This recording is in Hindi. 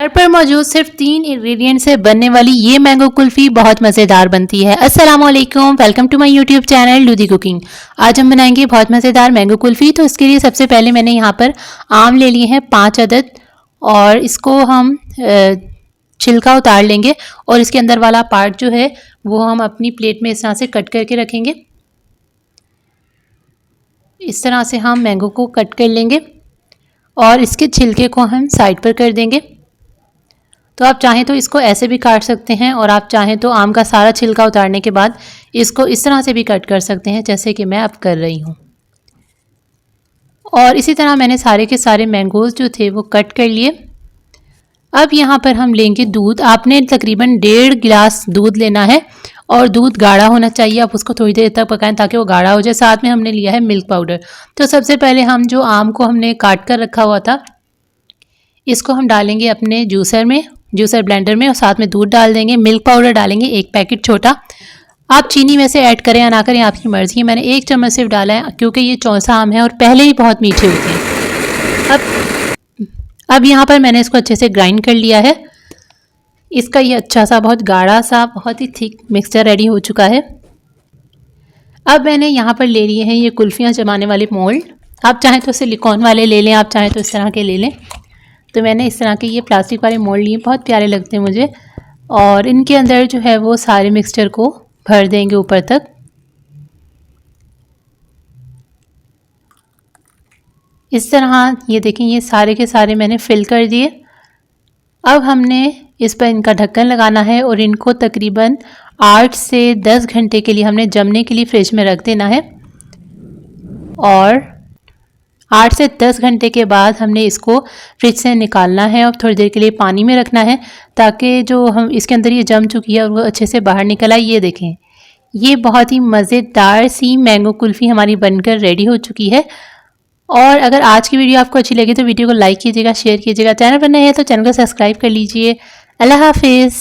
घर पर मौजूद सिर्फ 3 इंग्रेडिएंट से बनने वाली ये मैंगो कुल्फ़ी बहुत मज़ेदार बनती है। अस्सलाम वालेकुम, welcome to my YouTube channel Ludi cooking. आज हम बनाएंगे बहुत मज़ेदार मैंगो कुल्फ़ी। तो इसके लिए सबसे पहले मैंने यहाँ पर आम ले लिए हैं 5 अदद, और इसको हम छिलका उतार लेंगे और इसके अंदर वाला पार्ट जो है वो हम अपनी प्लेट में इस तरह से कट करके रखेंगे। इस तरह से हम मैंगो को कट कर लेंगे और इसके छिलके को हम साइड पर कर देंगे। तो आप चाहें तो इसको ऐसे भी काट सकते हैं, और आप चाहें तो आम का सारा छिलका उतारने के बाद इसको इस तरह से भी कट कर सकते हैं, जैसे कि मैं अब कर रही हूँ। और इसी तरह मैंने सारे के सारे मैंगोज़ जो थे वो कट कर लिए। अब यहाँ पर हम लेंगे दूध। आपने तकरीबन 1.5 गिलास दूध लेना है, और दूध गाढ़ा होना चाहिए। आप उसको थोड़ी देर तक पकाएं ताकि वो गाढ़ा हो जाए। साथ में हमने लिया है मिल्क पाउडर। तो सबसे पहले हम जो आम को हमने काट कर रखा हुआ था, इसको हम डालेंगे अपने जूसर ब्लेंडर में, और साथ में दूध डाल देंगे। मिल्क पाउडर डालेंगे 1 पैकेट छोटा। आप चीनी में से ऐड करें या ना करें, आपकी मर्ज़ी है। मैंने 1 चम्मच सिर्फ डाला है क्योंकि ये चौसा आम है और पहले ही बहुत मीठे होते हैं। अब यहाँ पर मैंने इसको अच्छे से ग्राइंड कर लिया है। इसका ये अच्छा सा बहुत गाढ़ा सा बहुत ही थिक मिक्सचर रेडी हो चुका है। अब मैंने यहाँ पर ले लिए हैं ये कुल्फ़ियाँ जमाने वाले मोल्ड। आप चाहें तो सिलिकॉन वाले ले लें, आप चाहें तो इस तरह के ले लें। तो मैंने इस तरह के ये प्लास्टिक वाले मोल्ड लिए, बहुत प्यारे लगते हैं मुझे। और इनके अंदर जो है वो सारे मिक्सचर को भर देंगे ऊपर तक। इस तरह ये देखें, ये सारे के सारे मैंने फिल कर दिए। अब हमने इस पर इनका ढक्कन लगाना है और इनको तकरीबन 8 से 10 घंटे के लिए हमने जमने के लिए फ्रिज में रख देना है। और 8 से 10 घंटे के बाद हमने इसको फ्रिज से निकालना है और थोड़ी देर के लिए पानी में रखना है, ताकि जो हम इसके अंदर ये जम चुकी है और वो अच्छे से बाहर निकल आए। ये देखें, ये बहुत ही मज़ेदार सी मैंगो कुल्फ़ी हमारी बनकर रेडी हो चुकी है। और अगर आज की वीडियो आपको अच्छी लगी तो वीडियो को लाइक कीजिएगा, शेयर कीजिएगा। चैनल पर नए हैं तो चैनल को सब्सक्राइब कर लीजिए। अल्लाह हाफिज़।